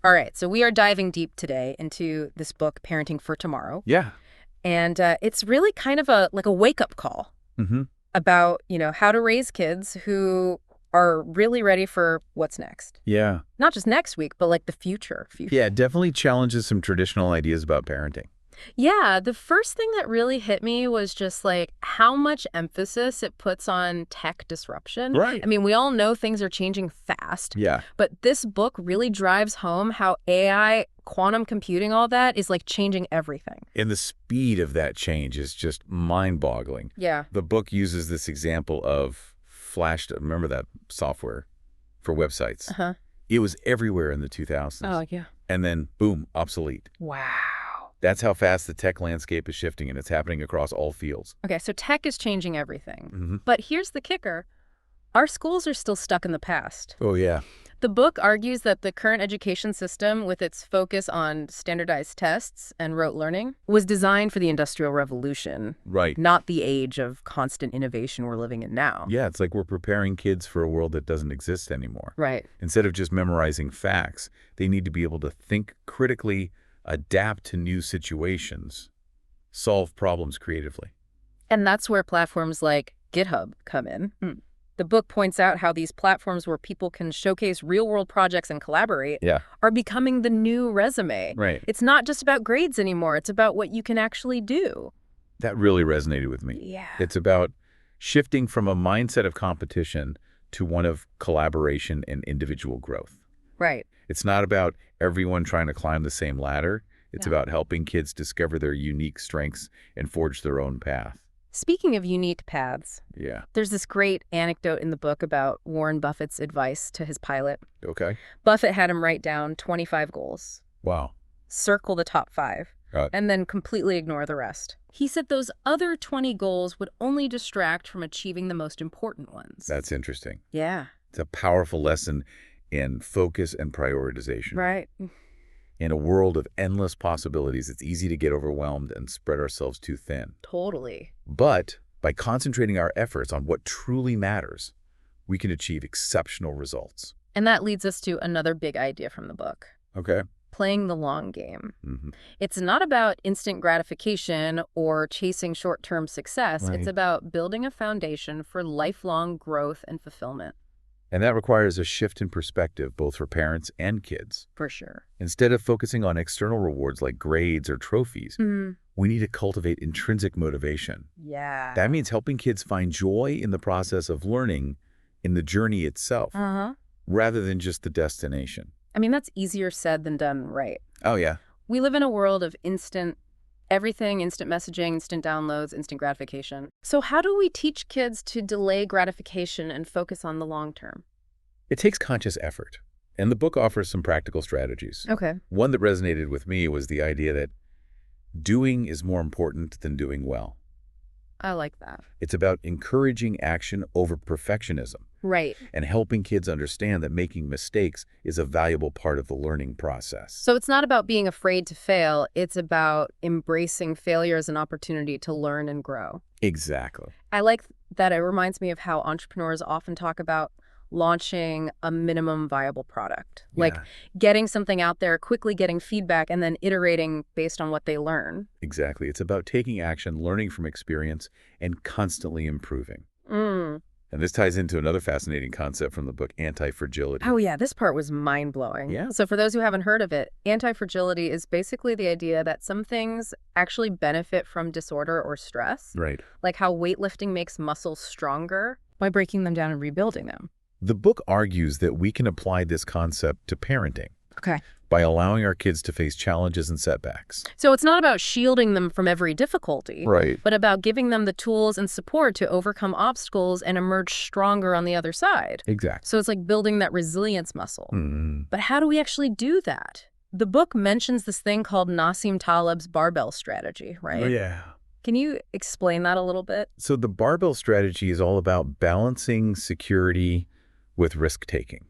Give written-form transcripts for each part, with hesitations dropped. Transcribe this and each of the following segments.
All right, so we are diving deep today into this book, Parenting for Tomorrow. Yeah. And it's really kind of a wake-up call Mm-hmm. about, how to raise kids who are really ready for what's next. Yeah. Not just next week, but like the future. Yeah, it definitely challenges some traditional ideas about parenting. Yeah, the first thing that really hit me was just like how much emphasis it puts on tech disruption. Right. I mean, we all know things are changing fast, Yeah. but this book really drives home how AI, quantum computing, all that is like changing everything. And the speed of that change is just mind-boggling. Yeah. The book uses this example of Flash, remember that software for websites? Uh-huh. It was everywhere in the 2000s. Oh, yeah. And then, boom, obsolete. Wow. That's how fast the tech landscape is shifting, and it's happening across all fields. Okay, so tech is changing everything. Mm-hmm. But here's the kicker. Our schools are still stuck in the past. Oh, yeah. The book argues that the current education system, with its focus on standardized tests and rote learning, was designed for the Industrial Revolution, Right. not the age of constant innovation we're living in now. Yeah, it's like we're preparing kids for a world that doesn't exist anymore. Right. Instead of just memorizing facts, they need to be able to think critically, adapt to new situations, solve problems creatively. And that's where platforms like GitHub come in. The book points out how these platforms where people can showcase real-world projects and collaborate are becoming the new resume. Right. It's not just about grades anymore. It's about what you can actually do. That really resonated with me. Yeah. It's about shifting from a mindset of competition to one of collaboration and individual growth. Right. It's not about everyone trying to climb the same ladder. It's about helping kids discover their unique strengths and forge their own path. Speaking of unique paths, Yeah. there's this great anecdote in the book about Warren Buffett's advice to his pilot. Okay. Buffett had him write down 25 goals, Wow. circle the top 5, and then completely ignore the rest. He said those other 20 goals would only distract from achieving the most important ones. That's interesting. Yeah. It's a powerful lesson in focus and prioritization. Right. In a world of endless possibilities, it's easy to get overwhelmed and spread ourselves too thin. Totally. But by concentrating our efforts on what truly matters, we can achieve exceptional results. And that leads us to another big idea from the book. Okay. Playing the long game. Mm-hmm. It's not about instant gratification or chasing short-term success. Right. It's about building a foundation for lifelong growth and fulfillment. And that requires a shift in perspective, both for parents and kids. For sure. Instead of focusing on external rewards like grades or trophies, we need to cultivate intrinsic motivation. Yeah. That means helping kids find joy in the process of learning, in the journey itself, rather than just the destination. I mean, that's easier said than done, right? Oh, yeah. We live in a world of instant everything, instant messaging, instant downloads, instant gratification. So how do we teach kids to delay gratification and focus on the long term? It takes conscious effort, and the book offers some practical strategies. Okay. One that resonated with me was the idea that doing is more important than doing well. I like that. It's about encouraging action over perfectionism. Right. And helping kids understand that making mistakes is a valuable part of the learning process. So it's not about being afraid to fail. It's about embracing failure as an opportunity to learn and grow. Exactly. I like that. It reminds me of how entrepreneurs often talk about launching a minimum viable product, like getting something out there, quickly getting feedback, and then iterating based on what they learn. Exactly. It's about taking action, learning from experience, and constantly improving. And this ties into another fascinating concept from the book, anti-fragility. Oh, yeah. This part was mind-blowing. Yeah. So for those who haven't heard of it, anti-fragility is basically the idea that some things actually benefit from disorder or stress. Right. Like how weightlifting makes muscles stronger by breaking them down and rebuilding them. The book argues that we can apply this concept to parenting. Okay. By allowing our kids to face challenges and setbacks. So it's not about shielding them from every difficulty, Right. but about giving them the tools and support to overcome obstacles and emerge stronger on the other side. Exactly. So it's like building that resilience muscle. But how do we actually do that? The book mentions this thing called Nassim Taleb's barbell strategy, right? Oh, yeah. Can you explain that a little bit? So the barbell strategy is all about balancing security with risk-taking.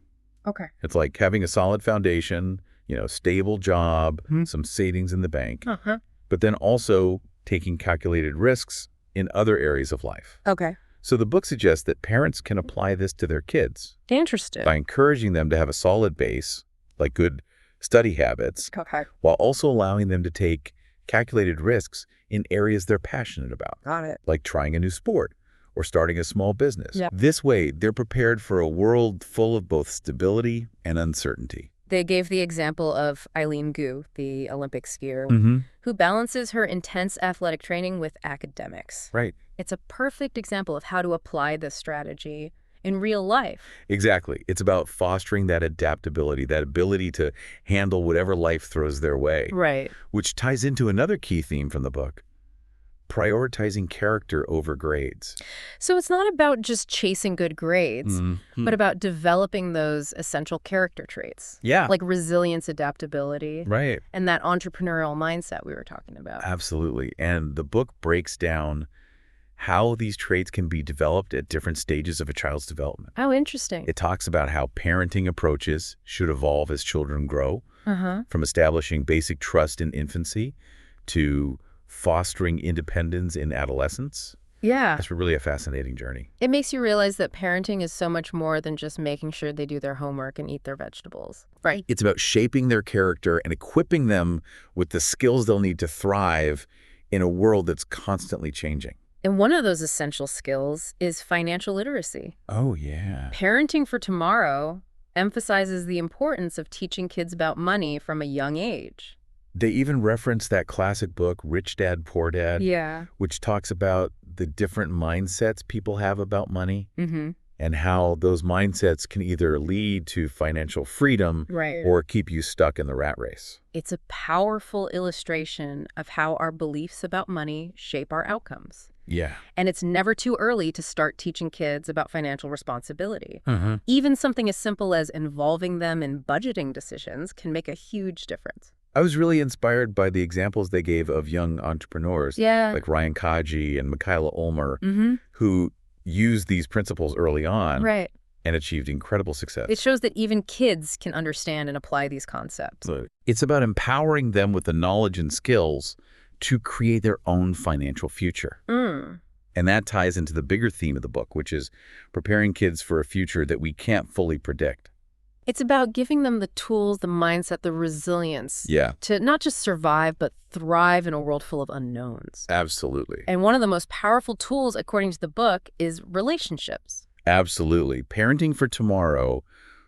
Okay. It's like having a solid foundation, stable job, some savings in the bank, but then also taking calculated risks in other areas of life. Okay. So the book suggests that parents can apply this to their kids Interesting. by encouraging them to have a solid base, like good study habits, Okay. while also allowing them to take calculated risks in areas they're passionate about, Got it. like trying a new sport or starting a small business. Yeah. This way, they're prepared for a world full of both stability and uncertainty. They gave the example of Eileen Gu, the Olympic skier, who balances her intense athletic training with academics. Right. It's a perfect example of how to apply this strategy in real life. Exactly. It's about fostering that adaptability, that ability to handle whatever life throws their way. Right. Which ties into another key theme from the book: prioritizing character over grades. So it's not about just chasing good grades, but about developing those essential character traits. Yeah. Like resilience, adaptability, Right. and that entrepreneurial mindset we were talking about. Absolutely. And the book breaks down how these traits can be developed at different stages of a child's development. Oh, interesting. It talks about how parenting approaches should evolve as children grow, from establishing basic trust in infancy to fostering independence in adolescence. Yeah. That's really a fascinating journey. It makes you realize that parenting is so much more than just making sure they do their homework and eat their vegetables. Right. It's about shaping their character and equipping them with the skills they'll need to thrive in a world that's constantly changing. And one of those essential skills is financial literacy. Oh, yeah. Parenting for Tomorrow emphasizes the importance of teaching kids about money from a young age. They even reference that classic book, Rich Dad, Poor Dad, Yeah. which talks about the different mindsets people have about money and how those mindsets can either lead to financial freedom Right. or keep you stuck in the rat race. It's a powerful illustration of how our beliefs about money shape our outcomes. Yeah. And it's never too early to start teaching kids about financial responsibility. Even something as simple as involving them in budgeting decisions can make a huge difference. I was really inspired by the examples they gave of young entrepreneurs Yeah. like Ryan Kaji and Michaela Ulmer, who used these principles early on Right. and achieved incredible success. It shows that even kids can understand and apply these concepts. So it's about empowering them with the knowledge and skills to create their own financial future. And that ties into the bigger theme of the book, which is preparing kids for a future that we can't fully predict. It's about giving them the tools, the mindset, the resilience to not just survive, but thrive in a world full of unknowns. Absolutely. And one of the most powerful tools, according to the book, is relationships. Absolutely. Parenting for Tomorrow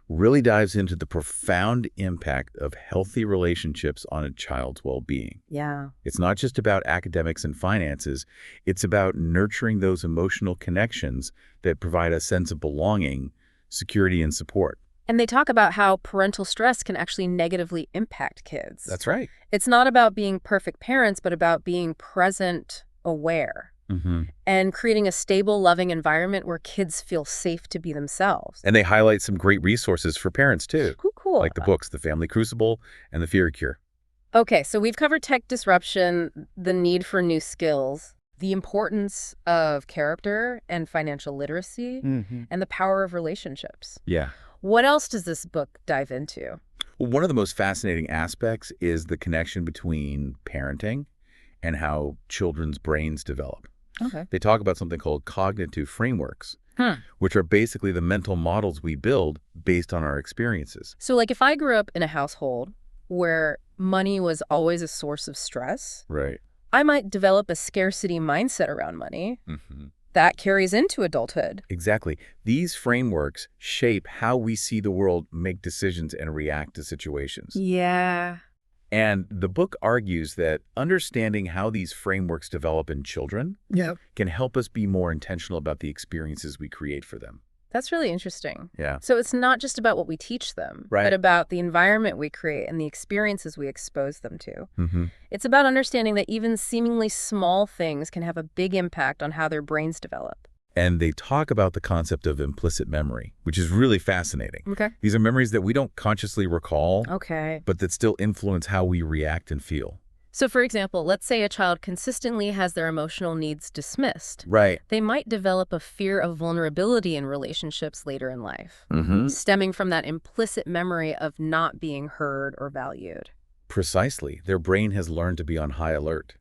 really dives into the profound impact of healthy relationships on a child's well-being. Yeah. It's not just about academics and finances. It's about nurturing those emotional connections that provide a sense of belonging, security, and support. And they talk about how parental stress can actually negatively impact kids. That's right. It's not about being perfect parents, but about being present, aware, and creating a stable, loving environment where kids feel safe to be themselves. And they highlight some great resources for parents, too. Cool. Like the books, The Family Crucible and The Fear Cure. Okay, so we've covered tech disruption, the need for new skills, the importance of character and financial literacy, and the power of relationships. Yeah. What else does this book dive into? Well, one of the most fascinating aspects is the connection between parenting and how children's brains develop. Okay. They talk about something called cognitive frameworks, which are basically the mental models we build based on our experiences. So like if I grew up in a household where money was always a source of stress, Right. I might develop a scarcity mindset around money. That carries into adulthood. Exactly. These frameworks shape how we see the world, make decisions, and react to situations. Yeah. And the book argues that understanding how these frameworks develop in children can help us be more intentional about the experiences we create for them. That's really interesting. Yeah. So it's not just about what we teach them, but about the environment we create and the experiences we expose them to. It's about understanding that even seemingly small things can have a big impact on how their brains develop. And they talk about the concept of implicit memory, which is really fascinating. Okay. These are memories that we don't consciously recall, Okay. but that still influence how we react and feel. So for example, let's say a child consistently has their emotional needs dismissed. Right. They might develop a fear of vulnerability in relationships later in life, stemming from that implicit memory of not being heard or valued. Precisely. Their brain has learned to be on high alert,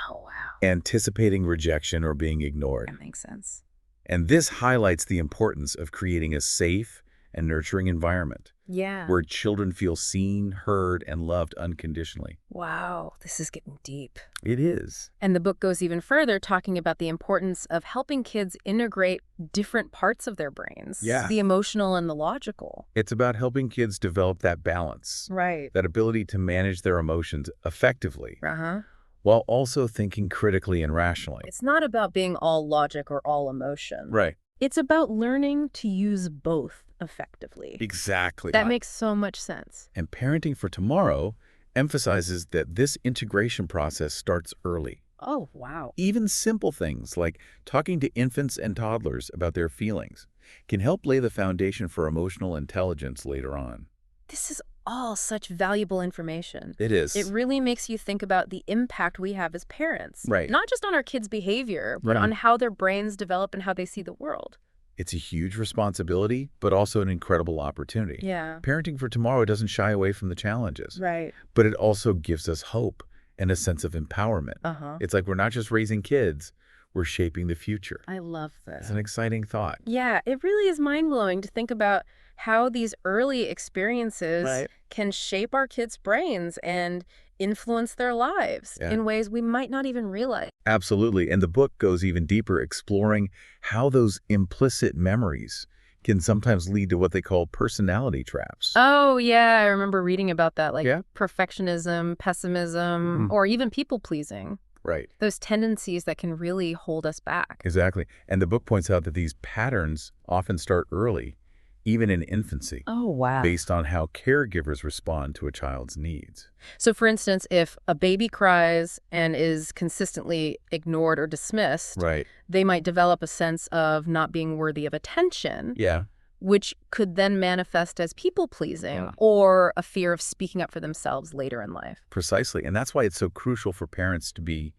Oh, wow. anticipating rejection or being ignored. That makes sense. And this highlights the importance of creating a safe and nurturing environment Yeah. where children feel seen, heard, and loved unconditionally. Wow, this is getting deep. It is. And the book goes even further, talking about the importance of helping kids integrate different parts of their brains. Yeah. The emotional and the logical. It's about helping kids develop that balance, Right. that ability to manage their emotions effectively, Uh-huh. while also thinking critically and rationally. It's not about being all logic or all emotion. Right. It's about learning to use both effectively. Exactly. That makes so much sense. And Parenting for Tomorrow emphasizes that this integration process starts early. Oh, wow. Even simple things like talking to infants and toddlers about their feelings can help lay the foundation for emotional intelligence later on. This is all such valuable information. It is. It really makes you think about the impact we have as parents. Right. Not just on our kids' behavior, but Right. on how their brains develop and how they see the world. It's a huge responsibility, but also an incredible opportunity. Yeah. Parenting for Tomorrow doesn't shy away from the challenges, Right. but it also gives us hope and a sense of empowerment. Uh-huh. It's like we're not just raising kids, we're shaping the future. I love It's this. an exciting thought. Yeah, it really is mind-blowing to think about how these early experiences Right. can shape our kids' brains and influence their lives Yeah. in ways we might not even realize. Absolutely. And the book goes even deeper, exploring how those implicit memories can sometimes lead to what they call personality traps. Oh, yeah, I remember reading about that, like Yeah. perfectionism, pessimism, Mhm. or even people-pleasing. Right. Those tendencies that can really hold us back. Exactly. And the book points out that these patterns often start early, even in infancy, Oh, wow. based on how caregivers respond to a child's needs. So, for instance, if a baby cries and is consistently ignored or dismissed, Right. they might develop a sense of not being worthy of attention, Yeah. which could then manifest as people-pleasing Yeah. or a fear of speaking up for themselves later in life. Precisely. And that's why it's so crucial for parents to be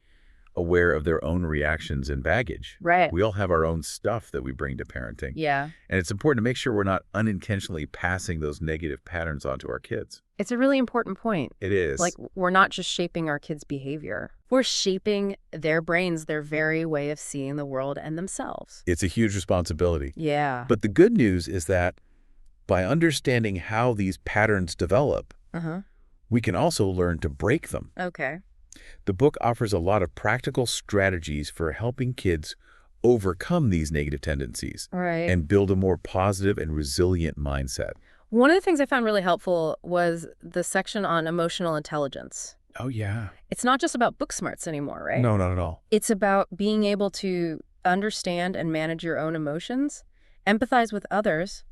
aware of their own reactions and baggage. Right. We all have our own stuff that we bring to parenting. Yeah. And it's important to make sure we're not unintentionally passing those negative patterns onto our kids. It's a really important point. It is. Like, we're not just shaping our kids' behavior. We're shaping their brains, their very way of seeing the world and themselves. It's a huge responsibility. Yeah. But the good news is that by understanding how these patterns develop, Uh-huh. we can also learn to break them. Okay. The book offers a lot of practical strategies for helping kids overcome these negative tendencies Right. and build a more positive and resilient mindset. One of the things I found really helpful was the section on emotional intelligence. Oh, yeah. It's not just about book smarts anymore, right? No, not at all. It's about being able to understand and manage your own emotions, empathize with others,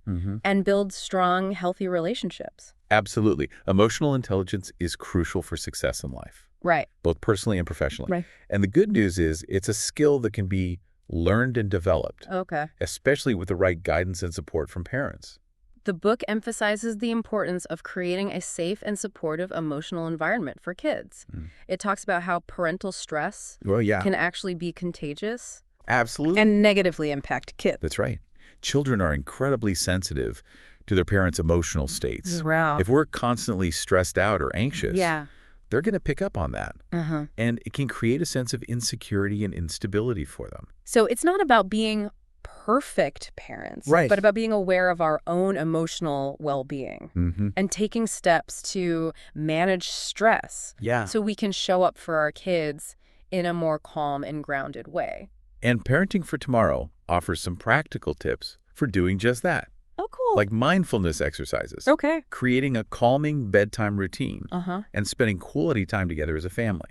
and build strong, healthy relationships. Absolutely. Emotional intelligence is crucial for success in life, Right. both personally and professionally. Right. And the good news is it's a skill that can be learned and developed, Okay. especially with the right guidance and support from parents. The book emphasizes the importance of creating a safe and supportive emotional environment for kids. It talks about how parental stress Well, yeah. can actually be contagious Absolutely. and negatively impact kids. That's right. Children are incredibly sensitive to their parents' emotional states. Wow. If we're constantly stressed out or anxious, Yeah. they're going to pick up on that. Uh-huh. And it can create a sense of insecurity and instability for them. So it's not about being perfect parents, Right. but about being aware of our own emotional well-being and taking steps to manage stress Yeah. so we can show up for our kids in a more calm and grounded way. And Parenting for Tomorrow offers some practical tips for doing just that, Oh, cool. like mindfulness exercises, Okay. creating a calming bedtime routine, Uh-huh. and spending quality time together as a family.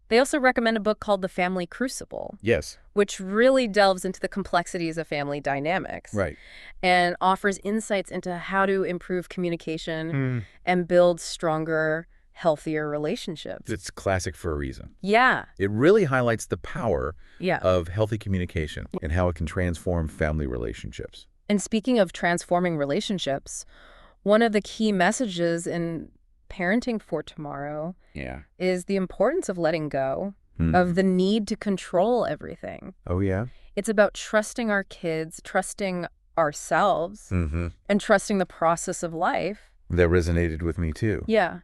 They also recommend a book called The Family Crucible, Yes. which really delves into the complexities of family dynamics Right. and offers insights into how to improve communication and build stronger, healthier relationships. It's classic for a reason. Yeah. It really highlights the power Yeah. of healthy communication and how it can transform family relationships. And speaking of transforming relationships, one of the key messages in Parenting for Tomorrow Yeah. is the importance of letting go, of the need to control everything. Oh, yeah? It's about trusting our kids, trusting ourselves, and trusting the process of life. That resonated with me, too. Yeah.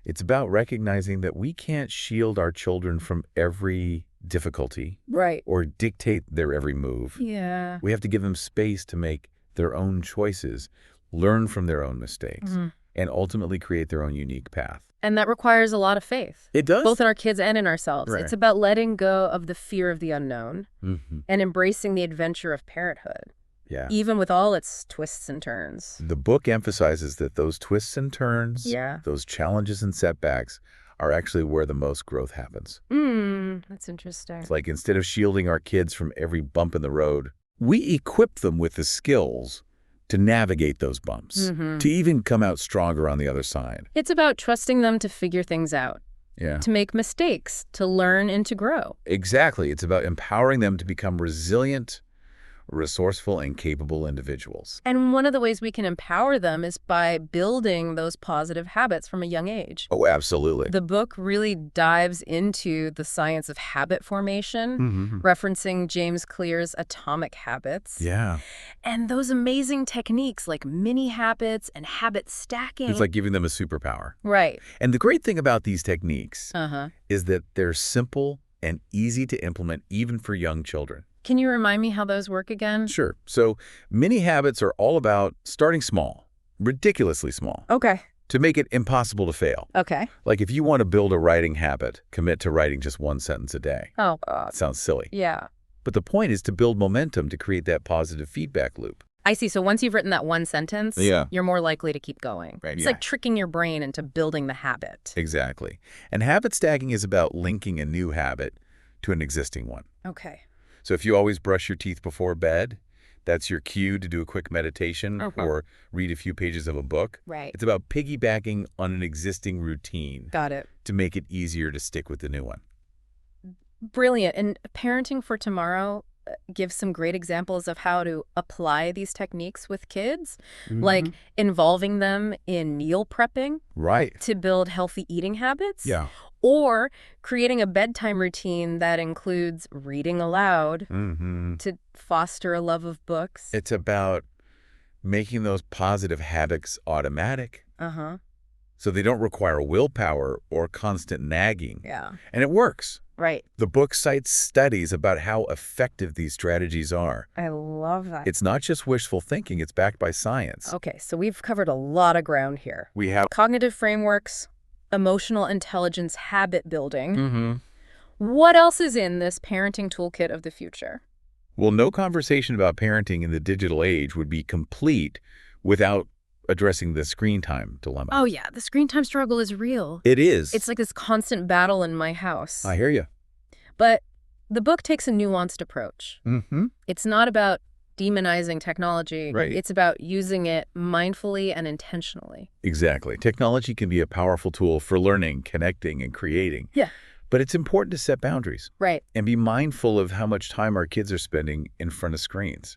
It's about recognizing that we can't shield our children from every difficulty Right. or dictate their every move. Yeah. We have to give them space to make their own choices, learn from their own mistakes, and ultimately create their own unique path. And that requires a lot of faith. It does? Both in our kids and in ourselves. Right. It's about letting go of the fear of the unknown and embracing the adventure of parenthood. Yeah. Even with all its twists and turns. The book emphasizes that those twists and turns, those challenges and setbacks, are actually where the most growth happens. That's interesting. It's like instead of shielding our kids from every bump in the road, we equip them with the skills to navigate those bumps, to even come out stronger on the other side. It's about trusting them to figure things out, to make mistakes, to learn and to grow. Exactly. It's about empowering them to become resilient, resourceful, and capable individuals. And one of the ways we can empower them is by building those positive habits from a young age. Oh, absolutely. The book really dives into the science of habit formation, referencing James Clear's atomic habits. Yeah. And those amazing techniques like mini habits and habit stacking. It's like giving them a superpower. Right. And the great thing about these techniques is that they're simple and easy to implement even for young children. Can you remind me how those work again? Sure. So mini habits are all about starting small, ridiculously small. Okay. To make it impossible to fail. Okay. Like if you want to build a writing habit, commit to writing just one sentence a day. Oh, God. Sounds silly. Yeah. But the point is to build momentum to create that positive feedback loop. I see. So once you've written that one sentence, you're more likely to keep going. Right, it's like tricking your brain into building the habit. Exactly. And habit stacking is about linking a new habit to an existing one. Okay. So if you always brush your teeth before bed, that's your cue to do a quick meditation or read a few pages of a book. Right. It's about piggybacking on an existing routine. Got it. To make it easier to stick with the new one. Brilliant. And Parenting for Tomorrow gives some great examples of how to apply these techniques with kids, like involving them in meal prepping to build healthy eating habits. Yeah. Or creating a bedtime routine that includes reading aloud to foster a love of books. It's about making those positive habits automatic. So they don't require willpower or constant nagging. Yeah. And it works. Right. The book cites studies about how effective these strategies are. I love that. It's not just wishful thinking, it's backed by science. Okay, so we've covered a lot of ground here. We have cognitive frameworks, emotional intelligence, habit building. What else is in this parenting toolkit of the future? Well, no conversation about parenting in the digital age would be complete without addressing the screen time dilemma. Oh, yeah. The screen time struggle is real. It is. It's like this constant battle in my house. I hear you. But the book takes a nuanced approach. It's not about demonizing technology. Right. It's about using it mindfully and intentionally. Exactly. Technology can be a powerful tool for learning, connecting, and creating. Yeah. But it's important to set boundaries. Right. And be mindful of how much time our kids are spending in front of screens.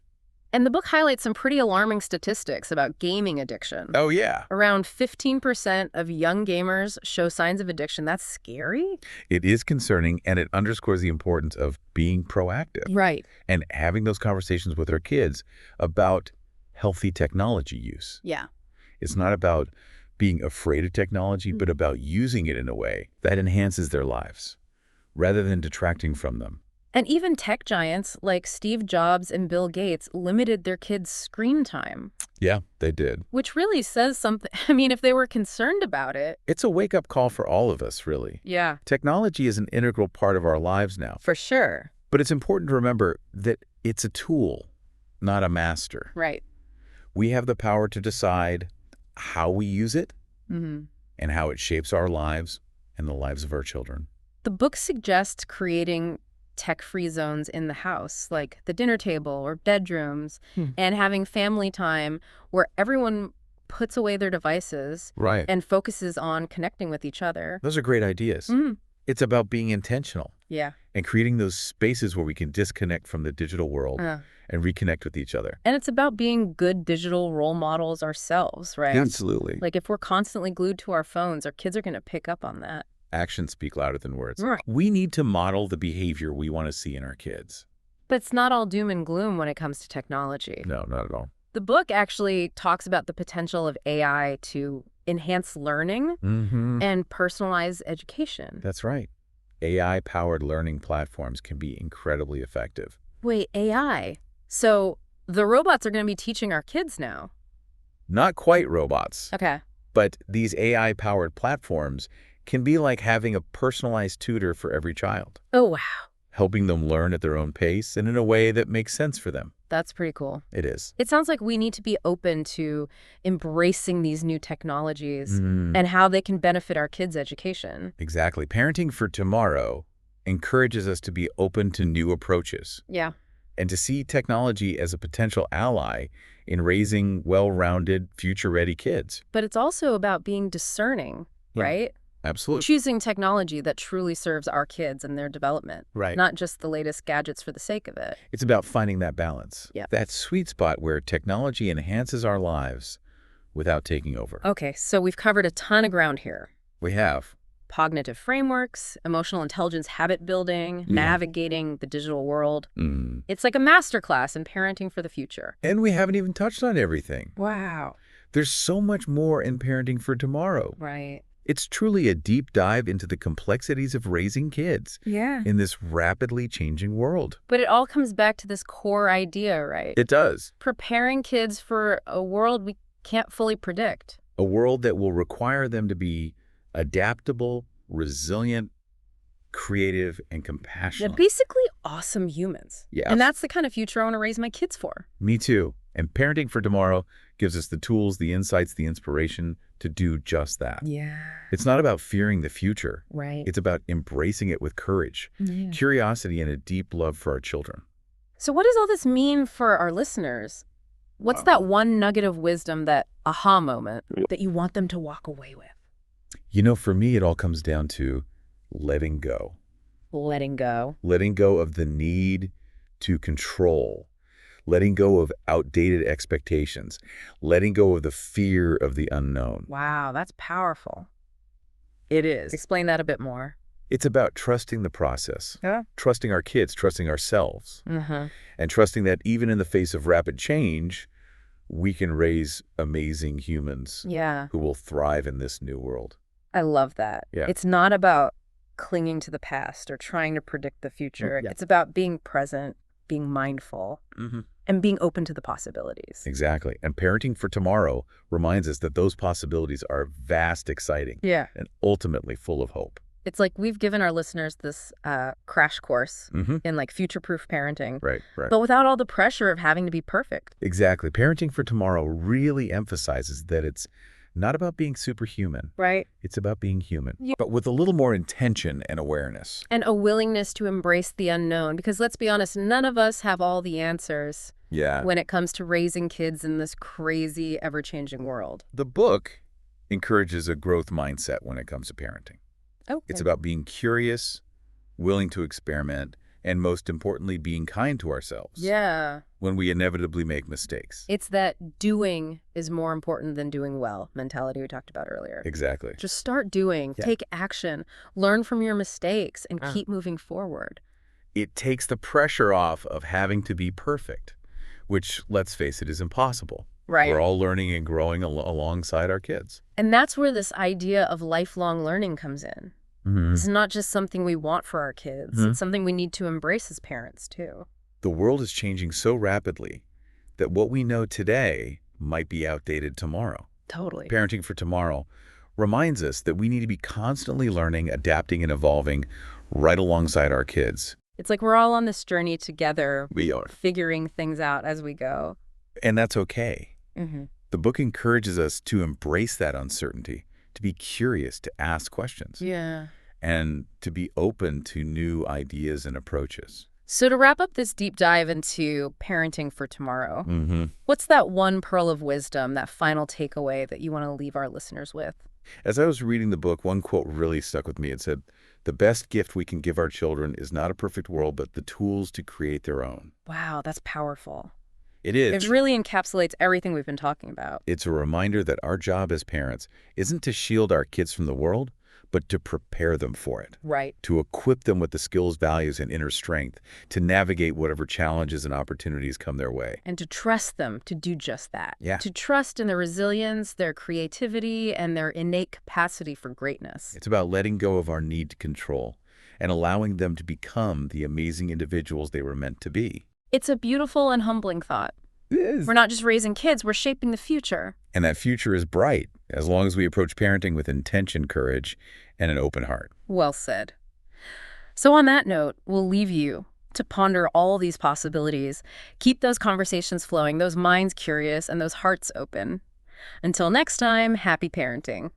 And the book highlights some pretty alarming statistics about gaming addiction. Oh, yeah. Around 15% of young gamers show signs of addiction. That's scary. It is concerning, and it underscores the importance of being proactive. Right. And having those conversations with our kids about healthy technology use. Yeah. It's not about being afraid of technology, but about using it in a way that enhances their lives, rather than detracting from them. And even tech giants like Steve Jobs and Bill Gates limited their kids' screen time. Yeah, they did. Which really says something. I mean, if they were concerned about it. It's a wake-up call for all of us, really. Yeah. Technology is an integral part of our lives now. For sure. But it's important to remember that it's a tool, not a master. Right. We have the power to decide how we use it and how it shapes our lives and the lives of our children. The book suggests creating tech-free zones in the house, like the dinner table or bedrooms, and having family time where everyone puts away their devices and focuses on connecting with each other. Those are great ideas. It's about being intentional. Yeah. And creating those spaces where we can disconnect from the digital world and reconnect with each other. And it's about being good digital role models ourselves, right? Absolutely. Like if we're constantly glued to our phones, our kids are going to pick up on that. Actions speak louder than words. Right. We need to model the behavior we want to see in our kids. But it's not all doom and gloom when it comes to technology. No, not at all. The book actually talks about the potential of AI to enhance learning and personalize education. That's right. AI-powered learning platforms can be incredibly effective. Wait, AI? So the robots are going to be teaching our kids now? Not quite robots, Okay. but these AI-powered platforms can be like having a personalized tutor for every child, Oh, wow. helping them learn at their own pace and in a way that makes sense for them. That's pretty cool. It is. It sounds like we need to be open to embracing these new technologies Mm, and how they can benefit our kids' education. exactly. Parenting for Tomorrow encourages us to be open to new approaches Yeah. and to see technology as a potential ally in raising well-rounded, future-ready kids. But it's also about being discerning, Yeah. right? Absolutely. Choosing technology that truly serves our kids and their development, Right. not just the latest gadgets for the sake of it. It's about finding that balance, Yeah. that sweet spot where technology enhances our lives without taking over. Okay, so we've covered a ton of ground here. We have. Cognitive frameworks, emotional intelligence habit building, Yeah. navigating the digital world. Mm. It's like a masterclass in parenting for the future. And we haven't even touched on everything. Wow. There's so much more in Parenting for Tomorrow. Right. It's truly a deep dive into the complexities of raising kids Yeah. in this rapidly changing world. But it all comes back to this core idea, right? It does. Preparing kids for a world we can't fully predict. A world that will require them to be adaptable, resilient, creative, and They're compassionate. basically awesome humans. Yes. And that's the kind of future I want to raise my kids for. Me too. And Parenting for Tomorrow gives us the tools, the insights, the inspiration to do just that. Yeah. It's not about fearing the future. Right. It's about embracing it with courage, Yeah. curiosity, and a deep love for our children. So what does all this mean for our listeners? What's that one nugget of wisdom, that aha moment that you want them to walk away with? You know, for me, it all comes down to letting go. Letting go. Letting go of the need to control. Letting go of outdated expectations. Letting go of the fear of the unknown. Wow, that's powerful. It is. Explain that a bit more. It's about trusting the process. Yeah. Trusting our kids, trusting ourselves. Mm-hmm. And trusting that even in the face of rapid change, we can raise amazing humans Yeah. who will thrive in this new world. I love that. Yeah. It's not about clinging to the past or trying to predict the future. Yeah. It's about being present, being mindful, Mm-hmm. and being open to the possibilities. Exactly. And Parenting for Tomorrow reminds us that those possibilities are vast, exciting, Yeah. and ultimately full of hope. It's like we've given our listeners this crash course Mm-hmm. in like future-proof parenting, Right, right. but without all the pressure of having to be perfect. Exactly. Parenting for Tomorrow really emphasizes that it's not about being superhuman. Right. It's about being human, Yeah. but with a little more intention and awareness. And a willingness to embrace the unknown, because let's be honest, none of us have all the answers Yeah. when it comes to raising kids in this crazy, ever-changing world. The book encourages a growth mindset when it comes to parenting. Okay. It's about being curious, willing to experiment, and most importantly, being kind to ourselves Yeah. when we inevitably make mistakes. It's that doing is more important than doing well mentality we talked about earlier. Exactly. Just start doing, Yeah. take action, learn from your mistakes, and Ah. keep moving forward. It takes the pressure off of having to be perfect, which, let's face it, is impossible. Right. We're all learning and growing alongside our kids. And that's where this idea of lifelong learning comes in. Mm-hmm. It's not just something we want for our kids. Mhm. It's something we need to embrace as parents, too. The world is changing so rapidly that what we know today might be outdated tomorrow. Totally. Parenting for Tomorrow reminds us that we need to be constantly learning, adapting, and evolving right alongside our kids. It's like we're all on this journey together, We are. figuring things out as we go. And that's okay. Mm-hmm. The book encourages us to embrace that uncertainty, to be curious, to ask questions, Yeah. and to be open to new ideas and approaches. So to wrap up this deep dive into parenting for tomorrow, Mm-hmm. what's that one pearl of wisdom, that final takeaway that you want to leave our listeners with? As I was reading the book, one quote really stuck with me. It said, "The best gift we can give our children is not a perfect world, but the tools to create their own." Wow, that's powerful. It is. It really encapsulates everything we've been talking about. It's a reminder that our job as parents isn't to shield our kids from the world, but to prepare them for it, Right. to equip them with the skills, values, and inner strength to navigate whatever challenges and opportunities come their way. And to trust them to do just that. Yeah. To trust in their resilience, their creativity, and their innate capacity for greatness. It's about letting go of our need to control and allowing them to become the amazing individuals they were meant to be. It's a beautiful and humbling thought. We're not just raising kids, we're shaping the future. And that future is bright, as long as we approach parenting with intention, courage, and an open heart. Well said. So on that note, we'll leave you to ponder all these possibilities. Keep those conversations flowing, those minds curious, and those hearts open. Until next time, happy parenting.